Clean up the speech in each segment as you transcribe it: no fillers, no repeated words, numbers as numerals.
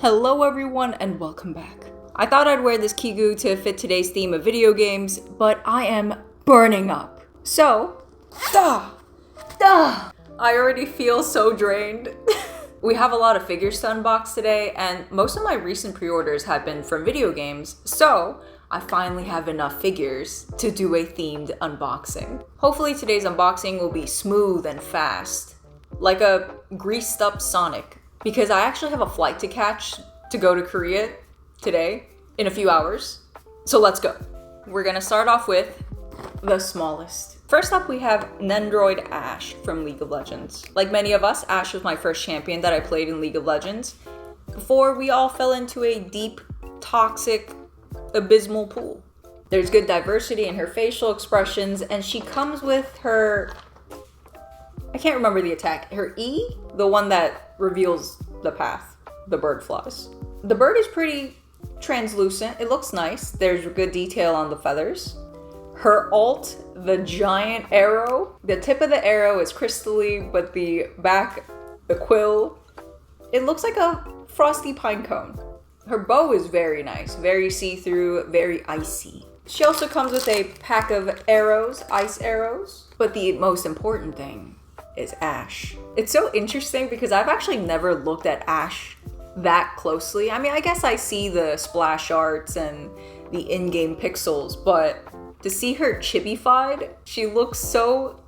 Hello everyone and welcome back. I thought I'd wear this kigu to fit today's theme of video games, but I am burning up. So, I already feel so drained. We have a lot of figures to unbox today, and most of my recent pre-orders have been from video games, so I finally have enough figures to do a themed unboxing. Hopefully today's unboxing will be smooth and fast, like a greased up Sonic. Because I actually have a flight to catch to go to Korea today in a few hours. So let's go. We're gonna start off with the smallest. First up, we have Nendroid Ashe from League of Legends. Like many of us, Ashe was my first champion that I played in League of Legends before we all fell into a deep, toxic, abysmal pool. There's good diversity in her facial expressions, and she comes with her, I can't remember the attack, her E? The one that reveals the path the bird flies. The bird is pretty translucent. It looks nice. There's good detail on the feathers. Her ult, the giant arrow. The tip of the arrow is crystally, but the back, the quill, it looks like a frosty pine cone. Her bow is very nice, very see-through, very icy. She also comes with a pack of arrows, ice arrows. But the most important thing is Ashe. It's so interesting because I've actually never looked at Ashe that closely. I mean, I guess I see the splash arts and the in-game pixels, but to see her chibified, she looks so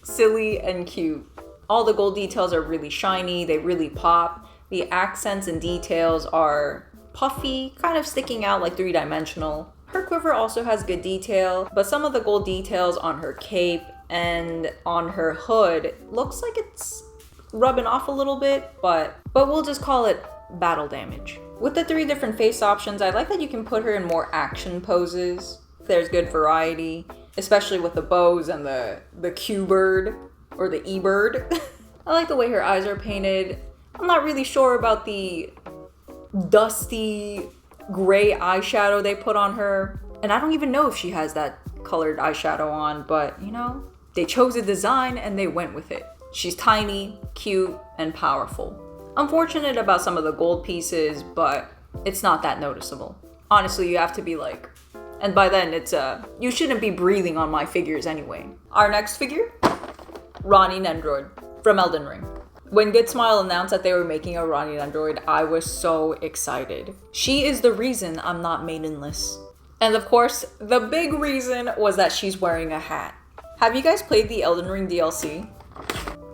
silly and cute. All the gold details are really shiny, they really pop. The accents and details are puffy, kind of sticking out like three-dimensional. Her quiver also has good detail, but some of the gold details on her cape and on her hood looks like it's rubbing off a little bit, but we'll just call it battle damage. With the 3 different face options, I like that you can put her in more action poses. There's good variety, especially with the bows and the Q-bird or the E-bird. I like the way her eyes are painted. I'm not really sure about the dusty gray eyeshadow they put on her, and I don't even know if she has that colored eyeshadow on, but you know, they chose a design and they went with it. She's tiny, cute, and powerful. Unfortunate about some of the gold pieces, but it's not that noticeable. Honestly, you have to be like, and by then it's you shouldn't be breathing on my figures anyway. Our next figure, Ranni Nendroid from Elden Ring. When Good Smile announced that they were making a Ranni Nendroid, I was so excited. She is the reason I'm not maidenless. And of course, the big reason was that she's wearing a hat. Have you guys played the Elden Ring DLC?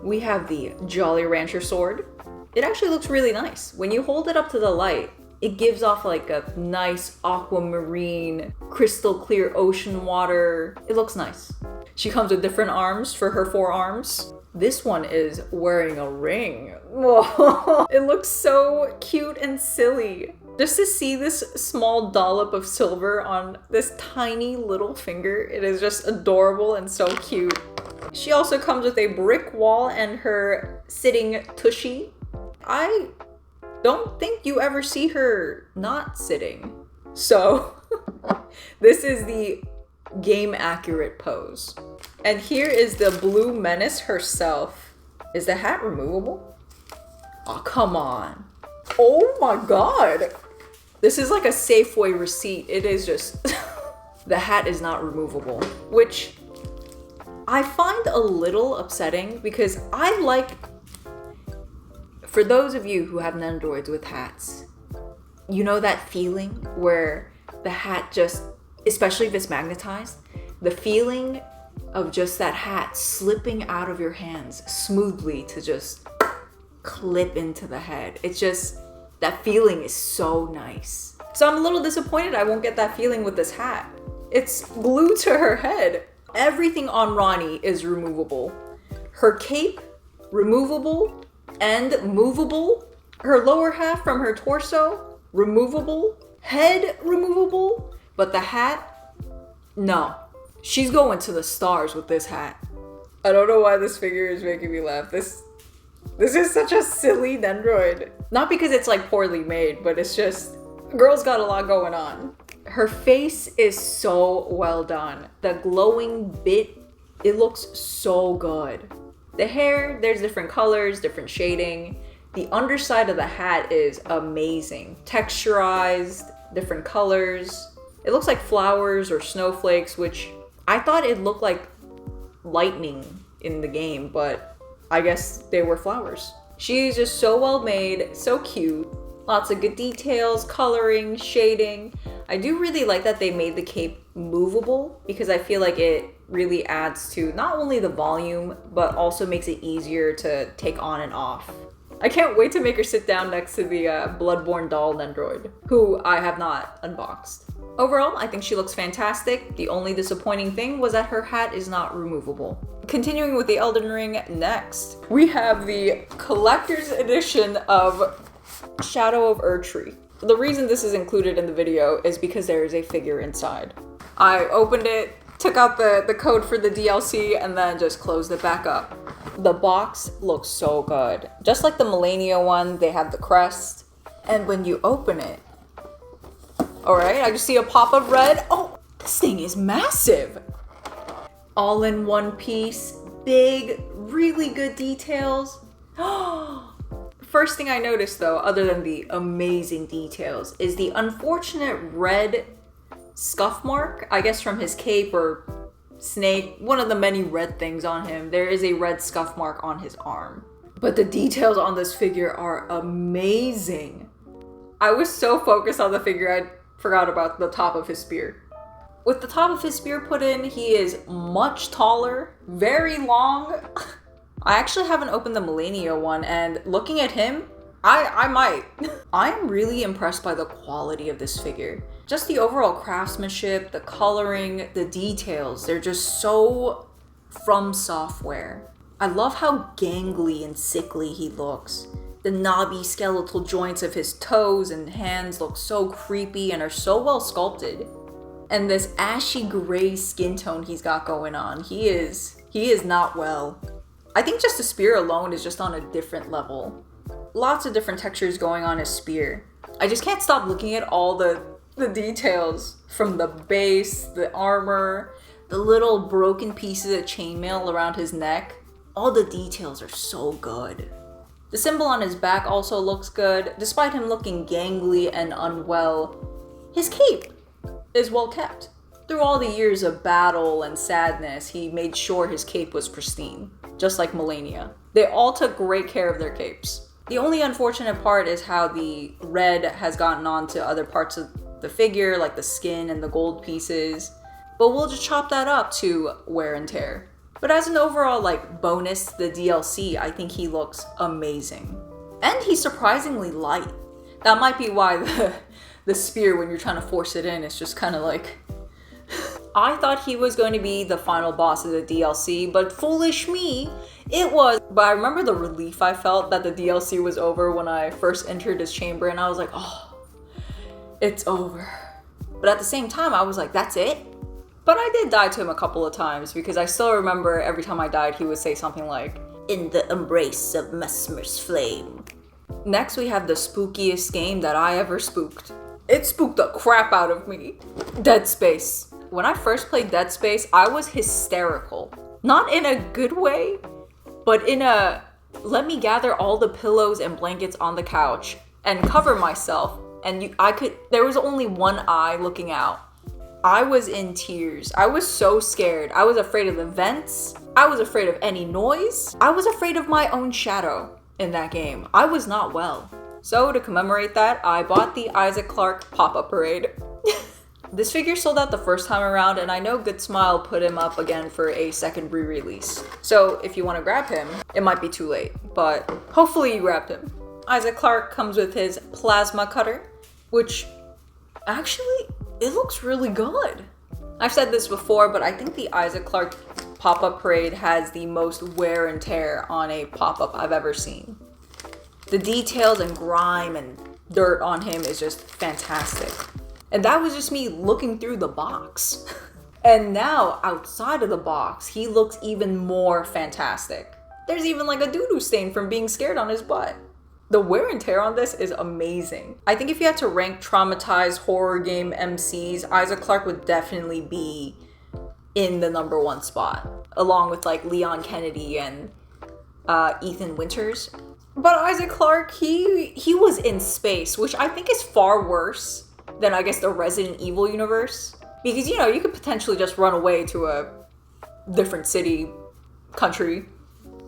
We have the Jolly Rancher sword. It actually looks really nice. When you hold it up to the light, it gives off like a nice aquamarine, crystal clear ocean water. It looks nice. She comes with different arms for her 4 arms. This one is wearing a ring. Whoa. It looks so cute and silly. Just to see this small dollop of silver on this tiny little finger, it is just adorable and so cute. She also comes with a brick wall and her sitting tushy. I don't think you ever see her not sitting. So this is the game accurate pose. And here is the blue menace herself. Is the hat removable? Oh, come on. Oh my god. This is like a Safeway receipt. It is just, the hat is not removable, which I find a little upsetting because I like, for those of you who have Nendroids with hats, you know that feeling where the hat just, especially if it's magnetized, the feeling of just that hat slipping out of your hands smoothly to just clip into the head. It's just, that feeling is so nice. So I'm a little disappointed I won't get that feeling with this hat. It's glued to her head. Everything on Ranni is removable. Her cape, removable and movable. Her lower half from her torso, removable. Head, removable. But the hat, no. She's going to the stars with this hat. I don't know why this figure is making me laugh. This is such a silly Nendroid. Not because it's like poorly made, but it's just, girl's got a lot going on. Her face is so well done. The glowing bit, it looks so good. The hair, there's different colors, different shading. The underside of the hat is amazing. Texturized, different colors. It looks like flowers or snowflakes, which I thought it looked like lightning in the game, but I guess they were flowers. She's just so well made, so cute. Lots of good details, coloring, shading. I do really like that they made the cape movable because I feel like it really adds to not only the volume, but also makes it easier to take on and off. I can't wait to make her sit down next to the Bloodborne doll Nendroid, who I have not unboxed. Overall, I think she looks fantastic. The only disappointing thing was that her hat is not removable. Continuing with the Elden Ring, next, we have the collector's edition of Shadow of Erdtree. The reason this is included in the video is because there is a figure inside. I opened it, took out the code for the DLC, and then just closed it back up. The box looks so good. Just like the Millennia one, they have the crest. And when you open it, alright, I just see a pop of red. Oh, this thing is massive. All in one piece, big, really good details. First thing I noticed though, other than the amazing details, is the unfortunate red scuff mark, I guess from his cape or snake, one of the many red things on him. There is a red scuff mark on his arm. But the details on this figure are amazing. I was so focused on the figure, I forgot about the top of his spear. With the top of his spear put in, he is much taller, very long. I actually haven't opened the Millennia one, and looking at him, I might. I am really impressed by the quality of this figure. Just the overall craftsmanship, the coloring, the details, they're just so from software. I love how gangly and sickly he looks. The knobby skeletal joints of his toes and hands look so creepy and are so well sculpted. And this ashy gray skin tone he's got going on, he is not well. I think just the spear alone is just on a different level. Lots of different textures going on his spear. I just can't stop looking at all the details from the base, the armor, the little broken pieces of chainmail around his neck. All the details are so good. The symbol on his back also looks good. Despite him looking gangly and unwell, his cape is well kept. Through all the years of battle and sadness, he made sure his cape was pristine, just like Millennia. They all took great care of their capes. The only unfortunate part is how the red has gotten onto other parts of the figure, like the skin and the gold pieces, but we'll just chop that up to wear and tear. But as an overall bonus to the DLC, I think he looks amazing. And he's surprisingly light. That might be why the spear, when you're trying to force it in, it's just kind of like... I thought he was going to be the final boss of the DLC, but foolish me, it was. But I remember the relief I felt that the DLC was over when I first entered his chamber, and I was like, oh, it's over. But at the same time, I was like, that's it? But I did die to him a couple of times, because I still remember every time I died, he would say something like, "In the embrace of Mesmer's flame." Next, we have the spookiest game that I ever spooked. It spooked the crap out of me. Dead Space. When I first played Dead Space, I was hysterical. Not in a good way, but in a, let me gather all the pillows and blankets on the couch and cover myself, and there was only one eye looking out. I was in tears. I was so scared. I was afraid of the vents. I was afraid of any noise. I was afraid of my own shadow in that game. I was not well. So to commemorate that, I bought the Clarke pop-up parade. This figure sold out the first time around, and I know Good Smile put him up again for a second re-release. So if you want to grab him, it might be too late, but hopefully you grabbed him. Clarke comes with his plasma cutter, which actually, it looks really good. I've said this before, but I think the Clarke pop-up parade has the most wear and tear on a pop-up I've ever seen. The details and grime and dirt on him is just fantastic. And that was just me looking through the box. And now, outside of the box, he looks even more fantastic. There's even a doo-doo stain from being scared on his butt. The wear and tear on this is amazing. I think if you had to rank traumatized horror game MCs, Clarke would definitely be in the #1 spot, along with Leon Kennedy and Ethan Winters. But Isaac Clarke, he was in space, which I think is far worse than, I guess, the Resident Evil universe. Because, you know, you could potentially just run away to a different city, country,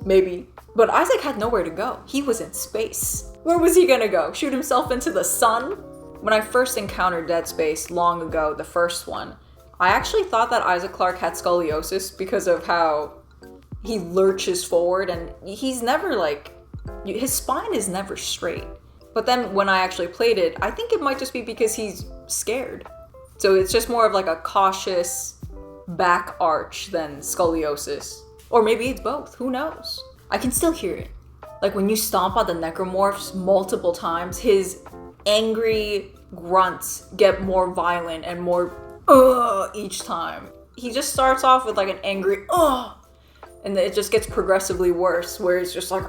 maybe. But Isaac had nowhere to go. He was in space. Where was he gonna go? Shoot himself into the sun? When I first encountered Dead Space long ago, the first one, I actually thought that Isaac Clarke had scoliosis because of how he lurches forward and he's never like, his spine is never straight. But then when I actually played it, I think it might just be because he's scared. So it's just more of like a cautious back arch than scoliosis. Or maybe it's both, who knows? I can still hear it. Like when you stomp on the necromorphs multiple times, his angry grunts get more violent and more each time. He just starts off with like an angry and then it just gets progressively worse where it's just like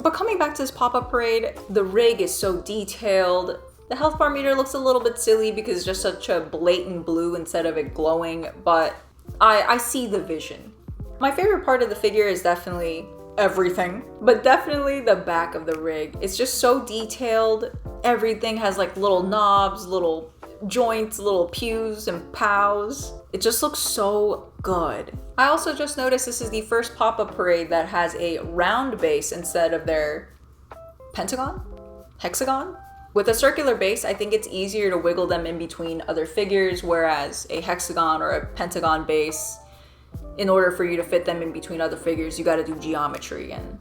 But coming back to this pop-up parade, the rig is so detailed. The health bar meter looks a little bit silly because it's just such a blatant blue instead of it glowing, but I see the vision. My favorite part of the figure is definitely everything, but definitely the back of the rig. It's just so detailed. Everything has like little knobs, little joints, little pews and pows. It just looks so good. I also just noticed this is the first pop-up parade that has a round base instead of their pentagon? Hexagon? With a circular base, I think it's easier to wiggle them in between other figures, whereas a hexagon or a pentagon base, in order for you to fit them in between other figures, you gotta do geometry, and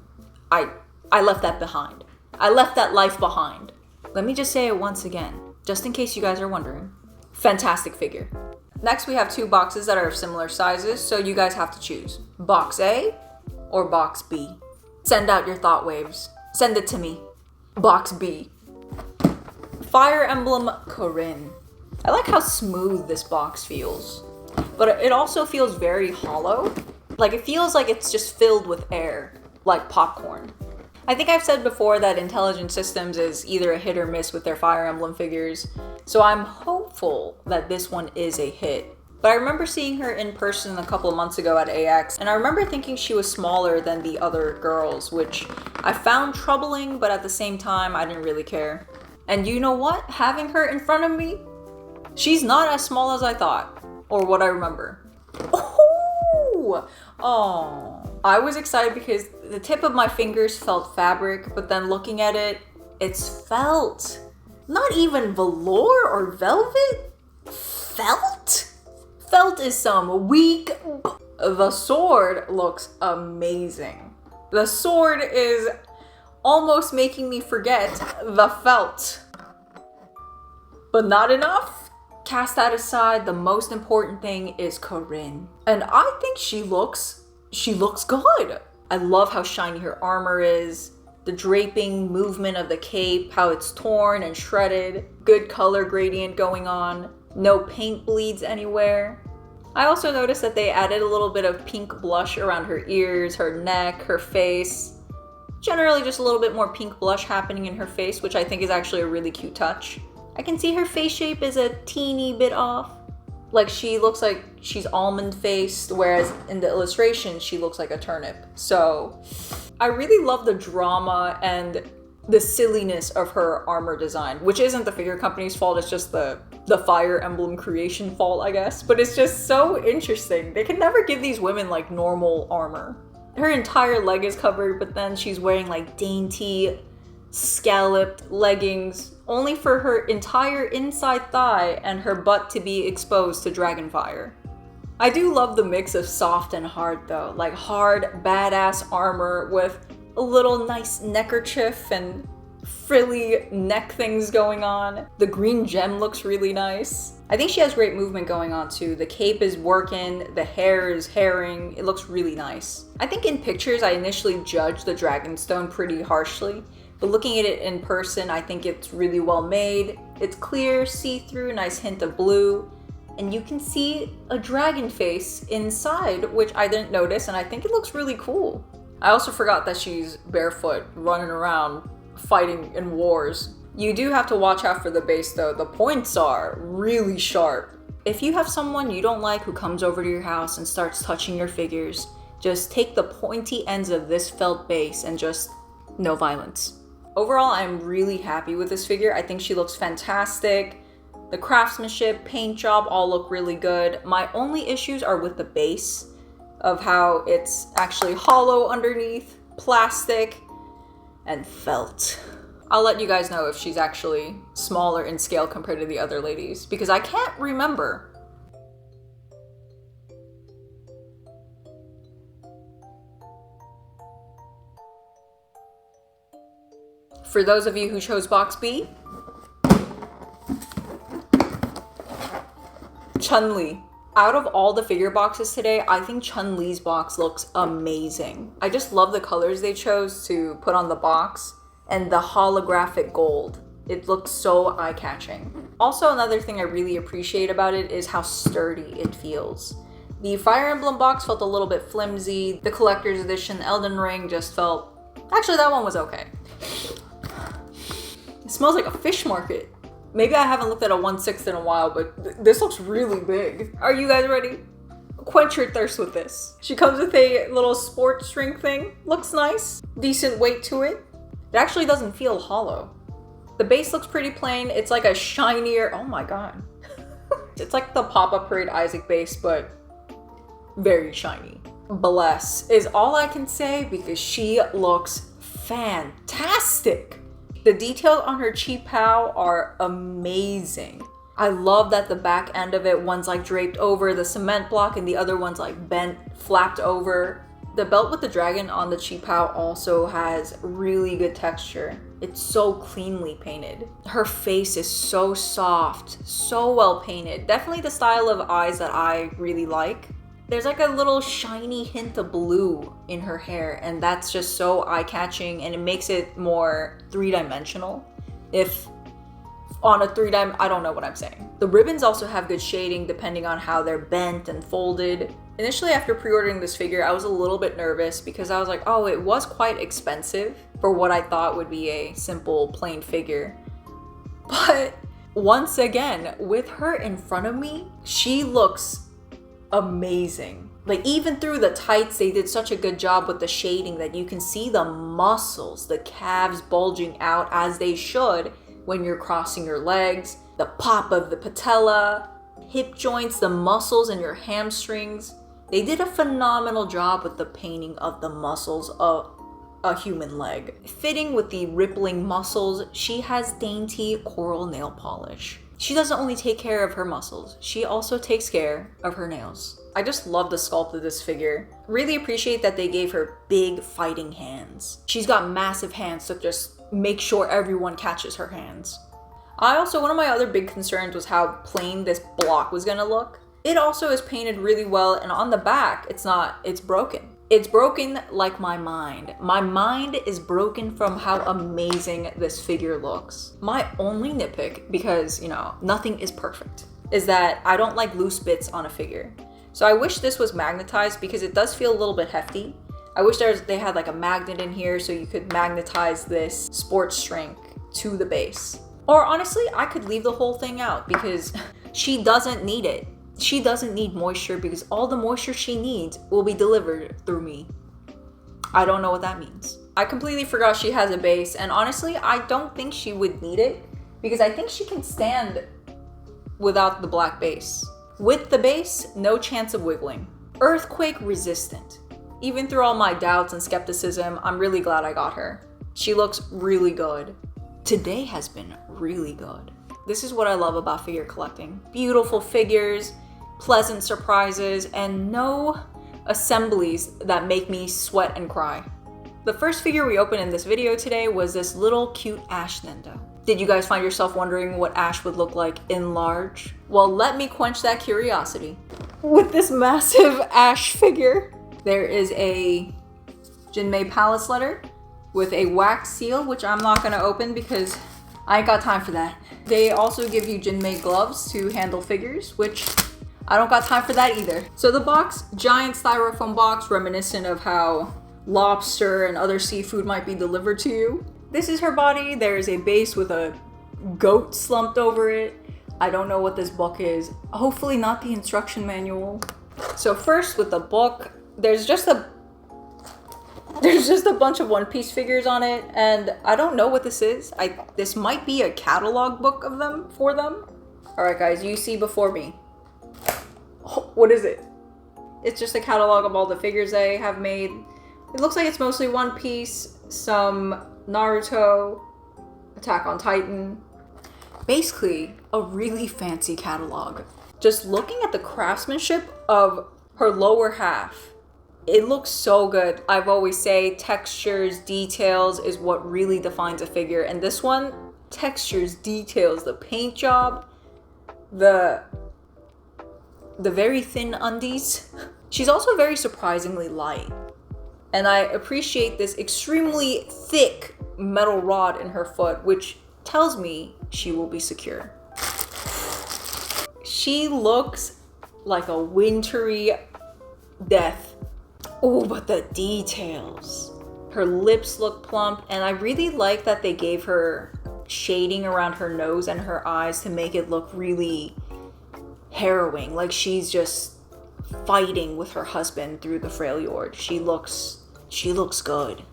I left that behind. I left that life behind. Let me just say it once again, just in case you guys are wondering. Fantastic figure. Next, we have two boxes that are of similar sizes, so you guys have to choose. Box A or Box B. Send out your thought waves. Send it to me. Box B. Fire Emblem Corrin. I like how smooth this box feels, but it also feels very hollow. Like it feels like it's just filled with air, like popcorn. I think I've said before that Intelligent Systems is either a hit or miss with their Fire Emblem figures, so I'm hopeful that this one is a hit. But I remember seeing her in person a couple of months ago at AX, and I remember thinking she was smaller than the other girls, which I found troubling, but at the same time, I didn't really care. And you know what? Having her in front of me, she's not as small as I thought, or what I remember. Oh, I was excited because the tip of my fingers felt fabric, but then looking at it, it's felt. Not even velour or velvet? Felt? Felt is some weak. The sword looks amazing. The sword is almost making me forget the felt. But not enough? Cast that aside, the most important thing is Corrin. And I think she looks good. I love how shiny her armor is, the draping movement of the cape, how it's torn and shredded, good color gradient going on, no paint bleeds anywhere. I also noticed that they added a little bit of pink blush around her ears, her neck, her face. Generally just a little bit more pink blush happening in her face, which I think is actually a really cute touch. I can see her face shape is a teeny bit off. Like she looks like she's almond faced, whereas in the illustration, she looks like a turnip. So I really love the drama and the silliness of her armor design, which isn't the figure company's fault, it's just the Fire Emblem creation fault, I guess. But it's just so interesting. They can never give these women like normal armor. Her entire leg is covered, but then she's wearing like dainty, scalloped leggings, only for her entire inside thigh and her butt to be exposed to dragon fire. I do love the mix of soft and hard though, like hard, badass armor with a little nice neckerchief and frilly neck things going on. The green gem looks really nice. I think she has great movement going on too. The cape is working, the hair is hairing, it looks really nice. I think in pictures I initially judged the Dragonstone pretty harshly, but looking at it in person, I think it's really well made. It's clear, see-through, nice hint of blue, and you can see a dragon face inside, which I didn't notice, and I think it looks really cool. I also forgot that she's barefoot, running around, fighting in wars. You do have to watch out for the base though. The points are really sharp. If you have someone you don't like who comes over to your house and starts touching your figures, just take the pointy ends of this felt base and just no violence. Overall, I'm really happy with this figure. I think she looks fantastic. The craftsmanship, paint job all look really good. My only issues are with the base of how it's actually hollow underneath, plastic, and felt. I'll let you guys know if she's actually smaller in scale compared to the other ladies, because I can't remember. For those of you who chose box B, Chun Li. Out of all the figure boxes today, I think Chun Li's box looks amazing. I just love the colors they chose to put on the box and the holographic gold. It looks so eye-catching. Also, another thing I really appreciate about it is how sturdy it feels. The Fire Emblem box felt a little bit flimsy. The collector's edition Elden Ring just felt... Actually, that one was okay. It smells like a fish market. Maybe I haven't looked at a 1/6 in a while, but this looks really big. Are you guys ready? Quench your thirst with this. She comes with a little sports drink thing. Looks nice. Decent weight to it. It actually doesn't feel hollow. The base looks pretty plain. It's like a shinier, oh my god. It's like the Pop-Up Parade Isaac base, but very shiny. Bless is all I can say because she looks fantastic. The detail on her chi pao are amazing. I love that the back end of it, one's like draped over the cement block and the other one's like bent, flapped over. The belt with the dragon on the chi pao also has really good texture. It's so cleanly painted. Her face is so soft, so well painted. Definitely the style of eyes that I really like. There's like a little shiny hint of blue in her hair, and that's just so eye-catching, and it makes it more three-dimensional. If on a I don't know what I'm saying. The ribbons also have good shading depending on how they're bent and folded. Initially, after pre-ordering this figure, I was a little bit nervous because I was like, oh, it was quite expensive for what I thought would be a simple, plain figure. But once again, with her in front of me, she looks amazing. Like, even through the tights, they did such a good job with the shading that you can see the muscles, the calves bulging out as they should when you're crossing your legs, the pop of the patella, hip joints, the muscles in your hamstrings. They did a phenomenal job with the painting of the muscles of a human leg. Fitting with the rippling muscles, she has dainty coral nail polish. She doesn't only take care of her muscles, she also takes care of her nails. I just love the sculpt of this figure. Really appreciate that they gave her big fighting hands. She's got massive hands to just make sure everyone catches her hands. One of my other big concerns was how plain this block was gonna look. It also is painted really well, and on the back, it's broken. It's broken like my mind. My mind is broken from how amazing this figure looks. My only nitpick, because, you know, nothing is perfect, is that I don't like loose bits on a figure. So I wish this was magnetized because it does feel a little bit hefty. I wish they had like a magnet in here so you could magnetize this sports strength to the base. Or honestly, I could leave the whole thing out because she doesn't need it. She doesn't need moisture because all the moisture she needs will be delivered through me. I don't know what that means. I completely forgot she has a base, and honestly, I don't think she would need it because I think she can stand without the black base. With the base, no chance of wiggling. Earthquake resistant. Even through all my doubts and skepticism, I'm really glad I got her. She looks really good. Today has been really good. This is what I love about figure collecting. Beautiful figures, pleasant surprises, and no assemblies that make me sweat and cry. The first figure we opened in this video today was this little cute Ashe Nendo. Did you guys find yourself wondering what Ashe would look like in large? Well, let me quench that curiosity. With this massive Ashe figure, there is a Jinmei Palace letter with a wax seal, which I'm not gonna open because I ain't got time for that. They also give you Jinmei gloves to handle figures, which I don't got time for that either. So the box, giant styrofoam box reminiscent of how lobster and other seafood might be delivered to you. This is her body. There's a base with a goat slumped over it. I don't know what this book is. Hopefully not the instruction manual. So first with the book, there's just a There's just a bunch of One Piece figures on it, and I don't know what this is. This might be a catalog book of them, for them. Alright guys, you see before me. Oh, what is it? It's just a catalog of all the figures they have made. It looks like it's mostly One Piece, some Naruto, Attack on Titan. Basically, a really fancy catalog. Just looking at the craftsmanship of her lower half, it looks so good. I've always say textures, details is what really defines a figure. And this one, textures, details, the paint job, the very thin undies. She's also very surprisingly light. And I appreciate this extremely thick metal rod in her foot, which tells me she will be secure. She looks like a wintry death. Oh, but the details. Her lips look plump, and I really like that they gave her shading around her nose and her eyes to make it look really harrowing, like she's just fighting with her husband through the Freljord. She looks good.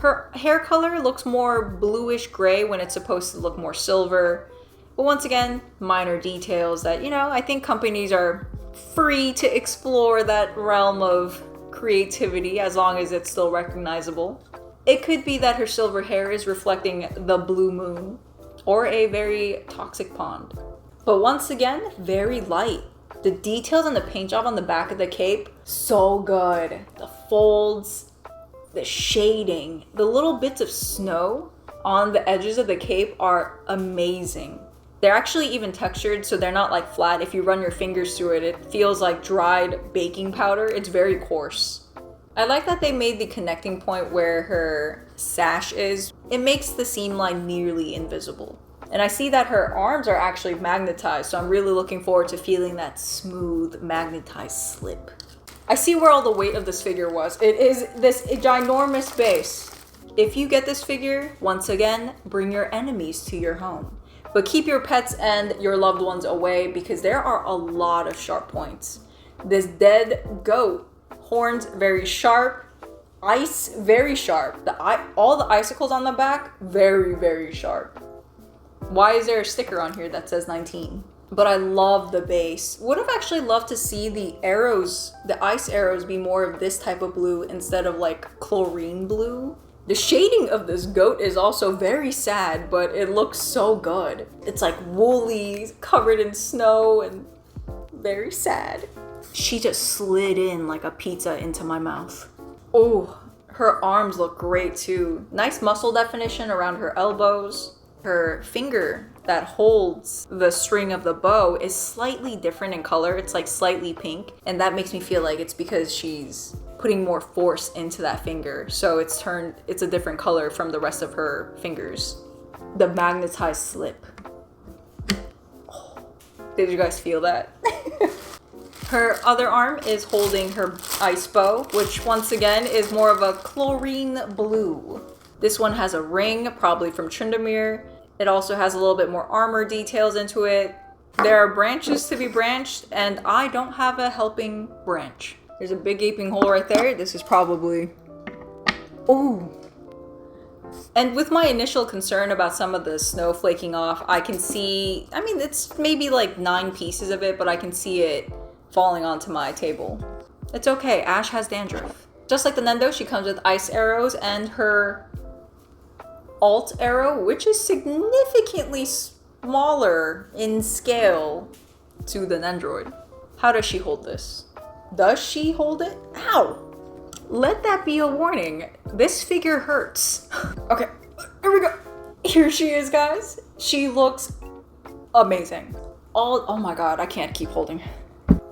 Her hair color looks more bluish gray when it's supposed to look more silver. But once again, minor details that, you know, I think companies are free to explore that realm of creativity as long as it's still recognizable. It could be that her silver hair is reflecting the blue moon or a very toxic pond. But once again, very light. The details and the paint job on the back of the cape, so good. The folds, the shading, the little bits of snow on the edges of the cape are amazing. They're actually even textured, so they're not like flat. If you run your fingers through it, it feels like dried baking powder. It's very coarse. I like that they made the connecting point where her sash is. It makes the seam line nearly invisible. And I see that her arms are actually magnetized, so I'm really looking forward to feeling that smooth, magnetized slip. I see where all the weight of this figure was. It is this ginormous base. If you get this figure, once again, bring your enemies to your home. But keep your pets and your loved ones away because there are a lot of sharp points. This dead goat, horns very sharp, ice very sharp. All the icicles on the back, very, very sharp. Why is there a sticker on here that says 19? But I love the base. Would have actually loved to see the arrows, the ice arrows, be more of this type of blue instead of like chlorine blue. The shading of this goat is also very sad, but it looks so good. It's like woolly, covered in snow, and very sad. She just slid in like a pizza into my mouth. Oh, her arms look great too. Nice muscle definition around her elbows. Her finger that holds the string of the bow is slightly different in color. It's like slightly pink, and that makes me feel like it's because she's putting more force into that finger, so it's a different color from the rest of her fingers. The magnetized slip. Oh, did you guys feel that? Her other arm is holding her ice bow, which once again is more of a chlorine blue. This one has a ring, probably from Tryndamere. It also has a little bit more armor details into it. There are branches to be branched, and I don't have a helping branch. There's a big gaping hole right there. This is probably... Ooh. And with my initial concern about some of the snow flaking off, I can see... I mean, it's maybe like 9 pieces of it, but I can see it falling onto my table. It's okay. Ashe has dandruff. Just like the Nendo, she comes with ice arrows and her alt arrow, which is significantly smaller in scale to the Nendroid. How does she hold this? Does she hold it? Ow! Let that be a warning. This figure hurts. Okay, here we go. Here she is, guys. She looks amazing. Oh my god, I can't keep holding.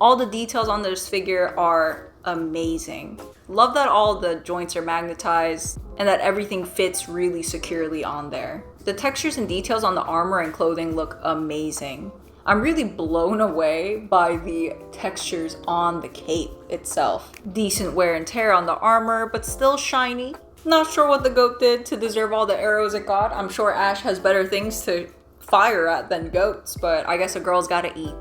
All the details on this figure are amazing. Love that all the joints are magnetized and that everything fits really securely on there. The textures and details on the armor and clothing look amazing. I'm really blown away by the textures on the cape itself. Decent wear and tear on the armor, but still shiny. Not sure what the goat did to deserve all the arrows it got. I'm sure Ashe has better things to fire at than goats, but I guess a girl's gotta eat.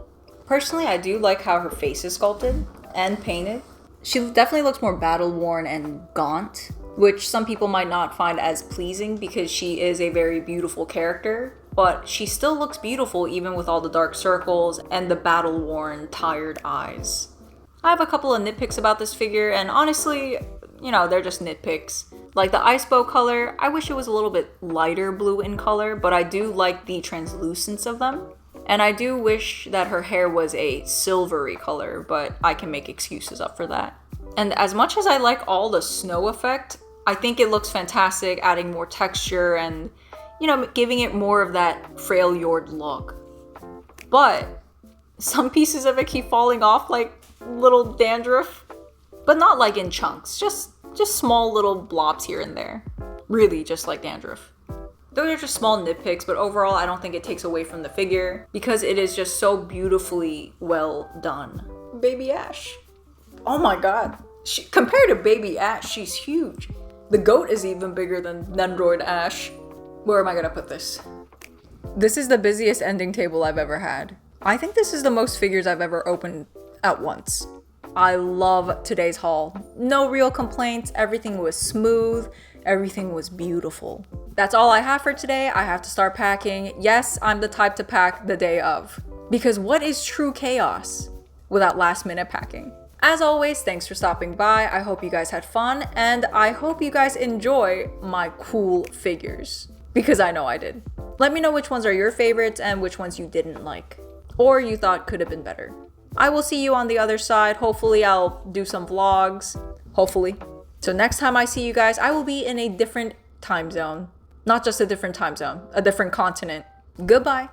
Personally, I do like how her face is sculpted and painted. She definitely looks more battle-worn and gaunt which some people might not find as pleasing because she is a very beautiful character, but she still looks beautiful even with all the dark circles and the battle-worn, tired eyes. I have a couple of nitpicks about this figure, and honestly, you know, they're just nitpicks. Like the ice bow color, I wish it was a little bit lighter blue in color, but I do like the translucence of them. And I do wish that her hair was a silvery color, but I can make excuses up for that. And as much as I like all the snow effect, I think it looks fantastic, adding more texture and, you know, giving it more of that frail Yord look. But some pieces of it keep falling off like little dandruff, but not like in chunks, just small little blobs here and there. Really just like dandruff. Those are just small nitpicks, but overall I don't think it takes away from the figure because it is just so beautifully well done. Baby Ashe. Oh my god. Compared to Baby Ashe, she's huge. The goat is even bigger than Nendroid Ashe. Where am I gonna put this? This is the busiest ending table I've ever had. I think this is the most figures I've ever opened at once. I love today's haul. No real complaints, everything was smooth, everything was beautiful. That's all I have for today. I have to start packing. Yes, I'm the type to pack the day of. Because what is true chaos without last minute packing? As always, thanks for stopping by. I hope you guys had fun, and I hope you guys enjoy my cool figures. Because I know I did. Let me know which ones are your favorites and which ones you didn't like, or you thought could have been better. I will see you on the other side. Hopefully I'll do some vlogs. Hopefully. So next time I see you guys, I will be in a different time zone. Not just a different time zone, a different continent. Goodbye.